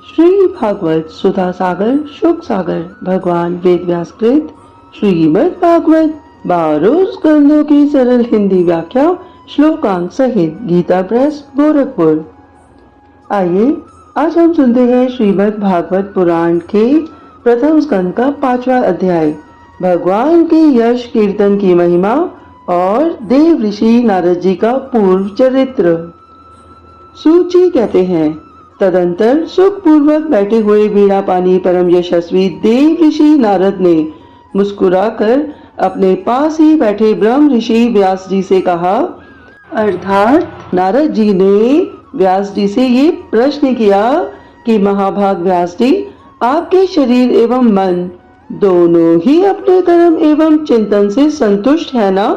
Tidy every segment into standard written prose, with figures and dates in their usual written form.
श्री भागवत सुधा सागर शुक सागर भगवान वेद व्यास कृत श्रीमद् भागवत 12 स्कंदों की सरल हिंदी व्याख्या श्लोकांक सहित गीता प्रेस गोरखपुर। आइए आज हम सुनते हैं श्रीमद् भागवत पुराण के प्रथम स्कंद का 5वां अध्याय, भगवान के यश कीर्तन की महिमा और देव ऋषि नारद जी का पूर्व चरित्र। सूची कहते हैं, तदंतर सुख पूर्वक बैठे हुए वीणा पानी परम यशस्वी देव ऋषि नारद ने मुस्कुराकर अपने पास ही बैठे ब्रह्म ऋषि व्यास जी से कहा। अर्थात नारद जी ने व्यास जी से ये प्रश्न किया कि महाभाग व्यास जी, आपके शरीर एवं मन दोनों ही अपने कर्म एवं चिंतन से संतुष्ट है ना?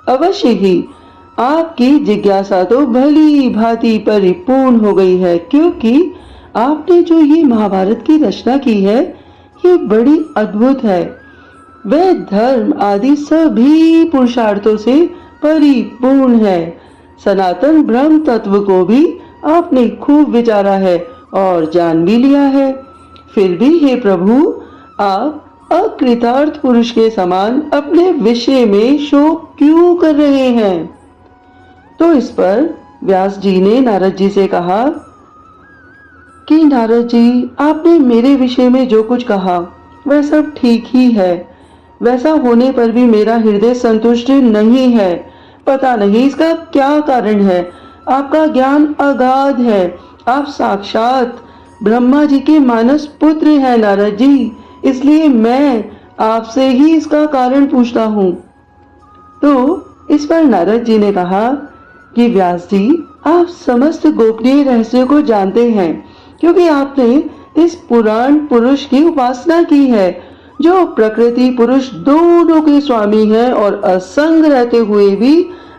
अवश्य ही आपकी जिज्ञासा तो भली भांति परिपूर्ण हो गई है, क्योंकि आपने जो ये महाभारत की रचना की है ये बड़ी अद्भुत है। वह धर्म आदि सभी पुरुषार्थों से परिपूर्ण है। सनातन ब्रह्म तत्व को भी आपने खूब विचारा है और जान भी लिया है। फिर भी हे प्रभु, आप अकृतार्थ पुरुष के समान अपने विषय में शोक क्यों कर रहे हैं? तो इस पर व्यास जी ने नारद जी से कहा कि नारद जी, आपने मेरे विषय में जो कुछ कहा वह सब ठीक ही है। वैसा होने पर भी मेरा हृदय संतुष्ट नहीं है। पता नहीं इसका क्या कारण है। आपका ज्ञान अगाध है। आप साक्षात ब्रह्मा जी के मानस पुत्र हैं नारद जी, इसलिए मैं आपसे ही इसका कारण पूछता हूँ। तो इस पर नारद जी ने कहा कि व्यास जी, आप समस्त गोपनीय रहस्य को जानते हैं, क्योंकि आपने इस पुराण पुरुष की उपासना की है, जो प्रकृति पुरुष दोनों के स्वामी हैं और असंग रहते हुए भी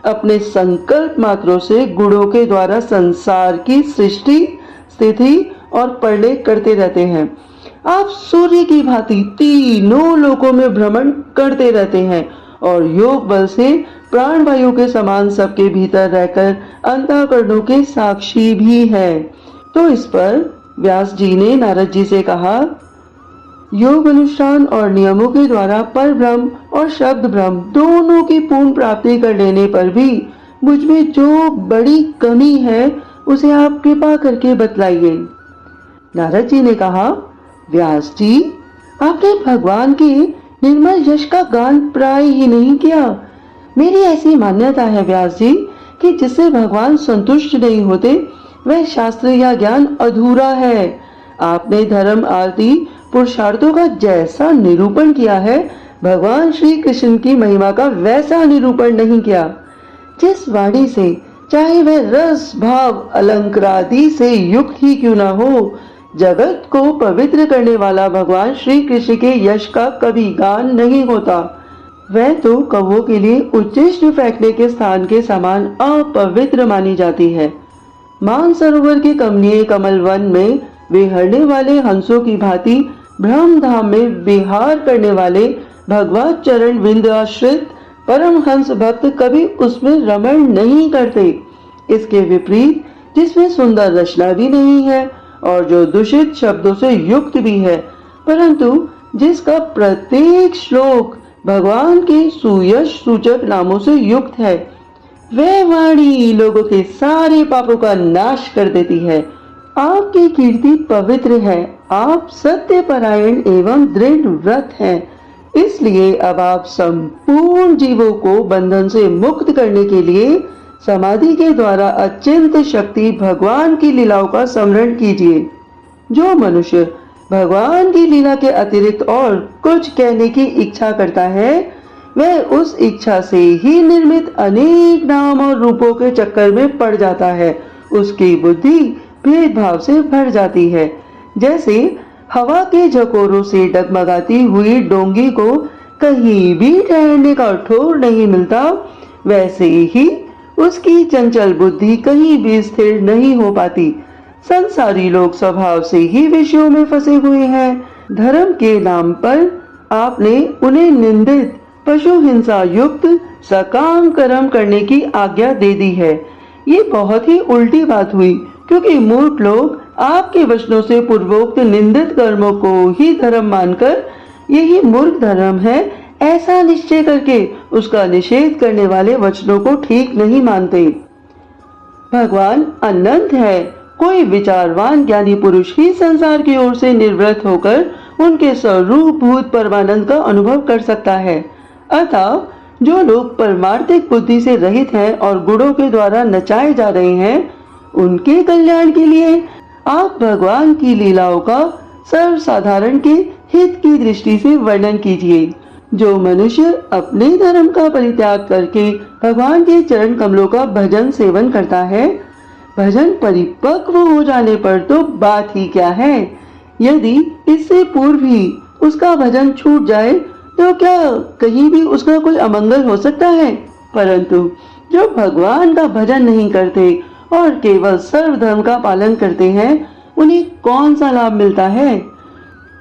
अपने संकल्प मात्रों से गुणों के द्वारा संसार की सृष्टि, स्थिति और प्रलय करते रहते हैं। आप सूर्य की भांति तीनों लोकों में भ्रमण करते रहते हैं और योग बल से प्राण वायु के समान सबके भीतर रहकर अंतःकरणों के साक्षी भी है। तो इस पर व्यास जी ने नारद जी से कहा, योग अनुष्ठान और नियमों के द्वारा पर ब्रह्म और शब्द ब्रह्म दोनों की पूर्ण प्राप्ति कर लेने पर भी मुझ में जो बड़ी कमी है उसे आप कृपा करके बतलाइए। नारद जी ने कहा, व्यास जी, आपने भगवान के निर्मल यश का गान प्राय ही नहीं किया। मेरी ऐसी मान्यता है व्यास जी कि जिससे भगवान संतुष्ट नहीं होते वह शास्त्र या ज्ञान अधूरा है। आपने धर्म आदि पुरुषार्थों का जैसा निरूपण किया है, भगवान श्री कृष्ण की महिमा का वैसा निरूपण नहीं किया। जिस वाणी से, चाहे वह रस भाव अलंकारादि से युक्त ही क्यों न हो, जगत को पवित्र करने वाला भगवान श्री कृष्ण के यश का कभी गान नहीं होता। वह तो कौवों के लिए उच्चिष्ट फेंकने के स्थान के समान अपवित्र मानी जाती है। मान सरोवर के कमनीय कमल वन में विहरने वाले हंसों की भांति ब्रह्म धाम में विहार करने वाले भगवत चरण विंद आश्रित परम हंस भक्त कभी उसमें रमण नहीं करते। इसके विपरीत, जिसमें सुंदर रचना भी नहीं है और जो दूषित शब्दों से युक्त भी है, परंतु जिसका प्रत्येक श्लोक भगवान के सुयश सूचक नामों से युक्त है, वह वाणी लोगों के सारे पापों का नाश कर देती है। आपकी कीर्ति पवित्र है। आप सत्य परायण एवं दृढ़ व्रत हैं। इसलिए अब आप संपूर्ण जीवों को बंधन से मुक्त करने के लिए समाधि के द्वारा अचिंत शक्ति भगवान की लीलाओं का स्मरण कीजिए। जो मनुष्य भगवान की लीला के अतिरिक्त और कुछ कहने की इच्छा करता है, वह उस इच्छा से ही निर्मित अनेक नाम और रूपों के चक्कर में पड़ जाता है। उसकी बुद्धि भेदभाव से भर जाती है। जैसे हवा के झकोरों से डगमगाती हुई डोंगी को कहीं भी ठहरने का ठोर नहीं मिलता, वैसे ही उसकी चंचल बुद्धि कहीं भी स्थिर नहीं हो पाती। संसारी लोग स्वभाव से ही विषयों में फंसे हुए हैं। धर्म के नाम पर आपने उन्हें निंदित पशु हिंसा युक्त सकाम कर्म करने की आज्ञा दे दी है। ये बहुत ही उल्टी बात हुई, क्योंकि मूर्ख लोग आपके वचनों से पूर्वोक्त निंदित कर्मों को ही धर्म मानकर यही मूर्ख धर्म है ऐसा निश्चय करके उसका निषेध करने वाले वचनों को ठीक नहीं मानते। भगवान अनंत है। कोई विचारवान ज्ञानी पुरुष ही संसार की ओर से निर्वृत्त होकर उनके स्वरूप भूत परमानंद का अनुभव कर सकता है। अतः जो लोग परमार्थिक बुद्धि से रहित हैं और गुणों के द्वारा नचाए जा रहे हैं, उनके कल्याण के लिए आप भगवान की लीलाओं का सर्वसाधारण के हित की दृष्टि से वर्णन कीजिए। जो मनुष्य अपने धर्म का परित्याग करके भगवान के चरण कमलों का भजन सेवन करता है, भजन परिपक्व हो जाने पर तो बात ही क्या है। यदि इससे पूर्व ही उसका भजन छूट जाए तो क्या कहीं भी उसका कोई अमंगल हो सकता है। परंतु जो भगवान का भजन नहीं करते और केवल सर्वधर्म का पालन करते हैं, उन्हें कौन सा लाभ मिलता है।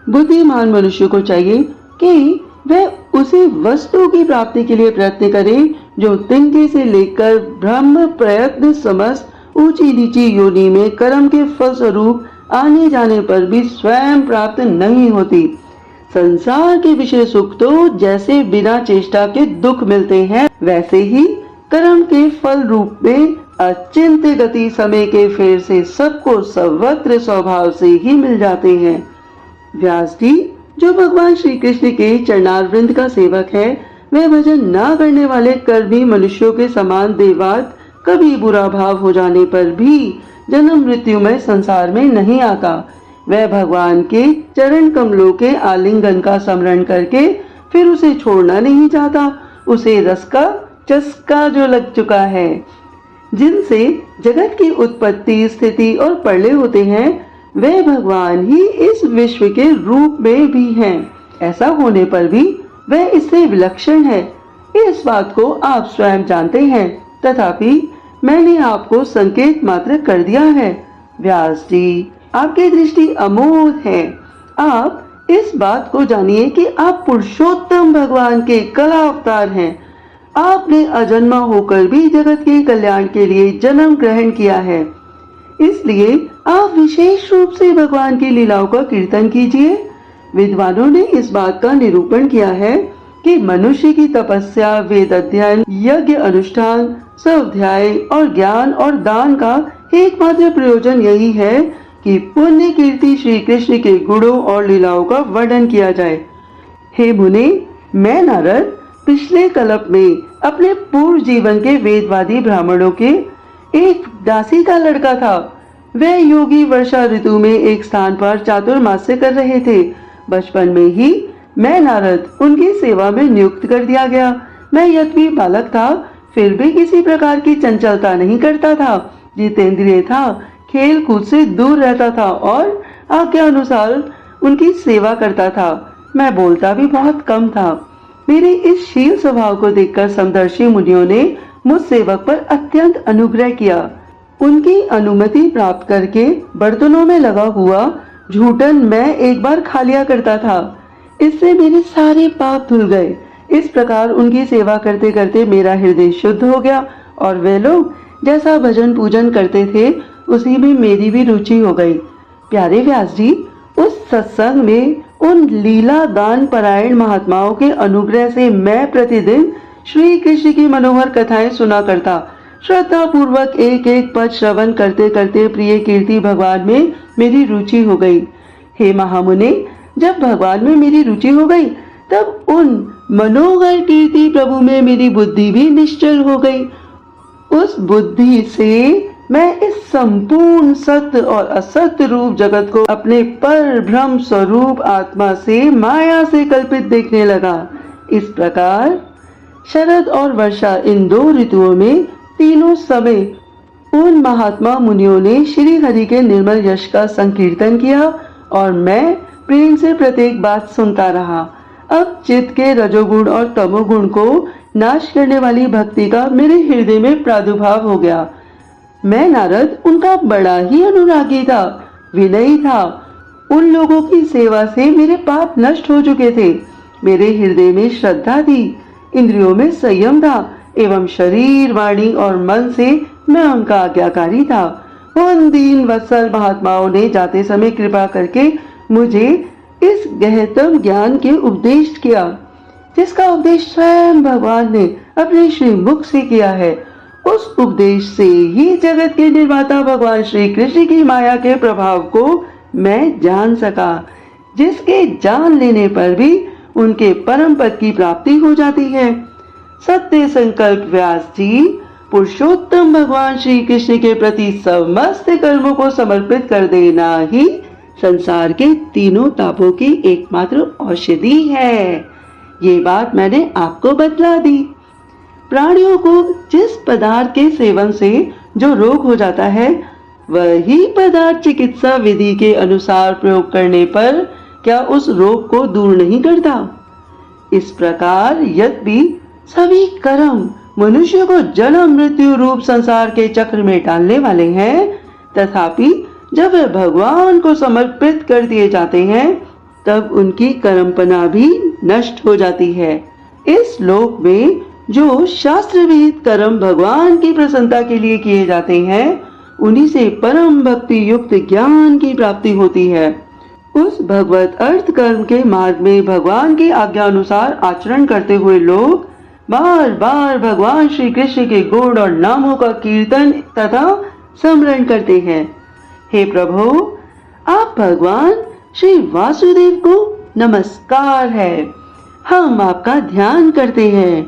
बुद्धिमान मनुष्य को चाहिए कि वह उसी वस्तु की प्राप्ति के लिए प्रयत्न करे जो तिनके से लेकर ब्रह्म प्रयत्न समस्त ऊंची नीची योनि में कर्म के फल स्वरूप आने जाने पर भी स्वयं प्राप्त नहीं होती। संसार के विषय सुख तो जैसे बिना चेष्टा के दुख मिलते हैं, वैसे ही कर्म के फल रूप में अचिंत्य गति समय के फेर से सबको सर्वत्र स्वभाव से ही मिल जाते हैं। व्यास जी, जो भगवान श्री कृष्ण के चरणारविंद का सेवक है, वह भजन न करने वाले कर्मी मनुष्यों के समान देवात कभी बुरा भाव हो जाने पर भी जन्म मृत्यु में संसार में नहीं आता। वह भगवान के चरण कमलों के आलिंगन का स्मरण करके फिर उसे छोड़ना नहीं चाहता। उसे रस का चस्का जो लग चुका है, जिनसे जगत की उत्पत्ति स्थिति और प्रलय होते हैं, वे भगवान ही इस विश्व के रूप में भी हैं। ऐसा होने पर भी वह इससे विलक्षण है। इस बात को आप स्वयं जानते हैं, तथापि मैंने आपको संकेत मात्र कर दिया है। व्यास जी, आपकी दृष्टि अमोघ है। आप इस बात को जानिए कि आप पुरुषोत्तम भगवान के कला अवतार हैं। आपने अजन्मा होकर भी जगत के कल्याण के लिए जन्म ग्रहण किया है, इसलिए आप विशेष रूप से भगवान की लीलाओं का कीर्तन कीजिए। विद्वानों ने इस बात का निरूपण किया है कि मनुष्य की तपस्या, वेद अध्ययन, यज्ञ अनुष्ठान, स्वाध्याय और ज्ञान और दान का एकमात्र प्रयोजन यही है कि पुण्य कीर्ति श्री कृष्ण के गुणों और लीलाओं का वर्णन किया जाए। हे मुने, मैं नारद पिछले कल्प में अपने पूर्व जीवन के वेदवादी ब्राह्मणों के एक दासी का लड़का था। वह योगी वर्षा ऋतु में एक स्थान पर चातुर्मास्य कर रहे थे। बचपन में ही मैं नारद उनकी सेवा में नियुक्त कर दिया गया। मैं यद्यपि बालक था, फिर भी किसी प्रकार की चंचलता नहीं करता था। जितेंद्रिय था, खेल कूद से दूर रहता था और आज्ञा अनुसार उनकी सेवा करता था। मैं बोलता भी बहुत कम था। मेरे इस शील स्वभाव को देखकर समदर्शी मुनियों ने मुझ सेवक पर अत्यंत अनुग्रह किया। उनकी अनुमति प्राप्त करके बर्तनों में लगा हुआ झूठन मैं एक बार खा लिया करता था। इससे मेरे सारे पाप धुल गए। इस प्रकार उनकी सेवा करते करते मेरा हृदय शुद्ध हो गया और वे लोग जैसा भजन पूजन करते थे, उसी में मेरी भी रुचि हो गई। प्यारे व्यास जी, उस सत्संग में उन लीला दान परायण महात्माओं के अनुग्रह से मैं प्रतिदिन श्री कृष्ण की मनोहर कथाएं सुना करता। श्रद्धा पूर्वक एक एक पद श्रवण करते करते प्रिय कीर्ति भगवान में मेरी रुचि हो गई। हे महामुने, जब भगवान में मेरी रुचि हो गई, तब उन मनोहर कीर्ति प्रभु में मेरी बुद्धि भी निश्चल हो गई। उस बुद्धि से मैं इस संपूर्ण सत्य और असत्य रूप जगत को अपने पर ब्रह्म स्वरूप आत्मा से माया से कल्पित देखने लगा। इस प्रकार शरद और वर्षा, इन दो ऋतुओं में तीनों समय उन महात्मा मुनियों ने श्री हरि के निर्मल यश का संकीर्तन किया और मैं प्रेम से प्रत्येक बात सुनता रहा। अब चित्त के रजोगुण और तमोगुण को नाश करने वाली भक्ति का मेरे हृदय में प्रादुर्भाव हो गया। मैं नारद उनका बड़ा ही अनुरागी था, विनयी था। उन लोगों की सेवा से मेरे पाप नष्ट हो चुके थे। मेरे हृदय में श्रद्धा थी, इंद्रियों में संयम था एवं शरीर, वाणी और मन से मैं उनका आज्ञाकारी था। उन दीन वत्सल महात्माओं ने जाते समय कृपा करके मुझे इस गहतम ज्ञान के उपदेश किया, जिसका उपदेश स्वयं भगवान ने अपने श्री मुख से किया है। उस उपदेश से ही जगत के निर्माता भगवान श्री कृष्ण की माया के प्रभाव को मैं जान सका, जिसके जान लेने पर भी उनके परम पद की प्राप्ति हो जाती है। सत्य संकल्प व्यास जी पुरुषोत्तम भगवान श्री कृष्ण के प्रति समस्त कर्मों को समर्पित कर देना ही संसार के तीनों तापों की एकमात्र औषधि है। ये बात मैंने आपको बतला दी। प्राणियों को जिस पदार्थ के सेवन से जो रोग हो जाता है, वही पदार्थ चिकित्सा विधि के अनुसार प्रयोग करने पर क्या उस रोग को दूर नहीं करता? इस प्रकार यद्यपि सभी कर्म मनुष्य को जन्म मृत्यु रूप संसार के चक्र में डालने वाले हैं, तथापि जब वे भगवान को समर्पित कर दिए जाते हैं, तब उनकी कर्मपना भी नष्ट हो जाती है। इस लोक में जो शास्त्र विहित कर्म भगवान की प्रसन्नता के लिए किए जाते हैं, उन्हीं से परम भक्ति युक्त ज्ञान की प्राप्ति होती है। उस भगवत अर्थ कर्म के मार्ग में भगवान की आज्ञा अनुसार आचरण करते हुए लोग बार बार भगवान श्री कृष्ण के गुण और नामों का कीर्तन तथा स्मरण करते हैं। हे प्रभु, आप भगवान श्री वासुदेव को नमस्कार है। हम आपका ध्यान करते हैं।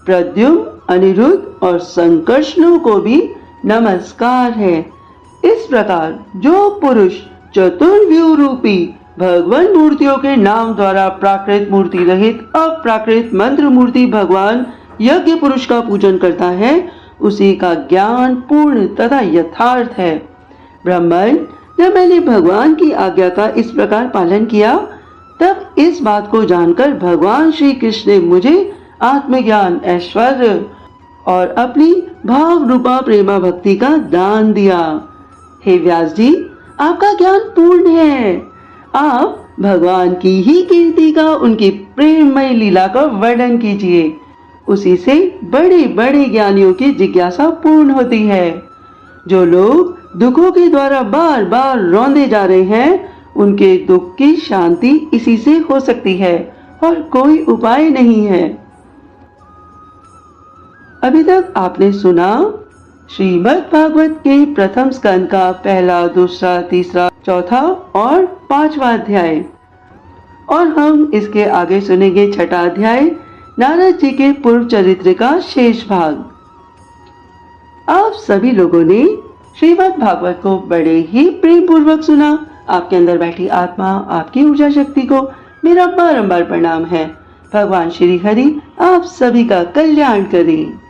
प्रद्युम्न, अनिरुद्ध और संकर्षणों को भी नमस्कार है। इस प्रकार जो पुरुष चतुर्व्यूह रूपी भगवान मूर्तियों के नाम द्वारा प्राकृत मूर्ति रहित अप्राकृत मंत्र मूर्ति भगवान यज्ञ पुरुष का पूजन करता है, उसी का ज्ञान पूर्ण तथा यथार्थ है। ब्राह्मण, जब मैंने भगवान की आज्ञा का इस प्रकार पालन किया, तब इस बात को जानकर भगवान श्री कृष्ण ने मुझे आत्मज्ञान, ऐश्वर्य और अपनी भाव रूपा प्रेमा भक्ति का दान दिया। हे व्यास जी, आपका ज्ञान पूर्ण है। आप भगवान की ही कीर्ति का, उनकी प्रेममय लीला का वर्णन कीजिए। उसी से बड़े बड़े ज्ञानियों की जिज्ञासा पूर्ण होती है। जो लोग दुखों के द्वारा बार बार रौंदे जा रहे हैं, उनके दुख की शांति इसी से हो सकती है और कोई उपाय नहीं है। अभी तक आपने सुना श्रीमद् भागवत के प्रथम स्कंद का पहला, दूसरा, तीसरा, चौथा और पांचवा अध्याय, और हम इसके आगे सुनेंगे छठा अध्याय, नारद जी के पूर्व चरित्र का शेष भाग। आप सभी लोगों ने श्रीमद् भागवत को बड़े ही प्रेम पूर्वक सुना। आपके अंदर बैठी आत्मा, आपकी ऊर्जा शक्ति को मेरा बारंबार प्रणाम है। भगवान श्री हरि आप सभी का कल्याण करें।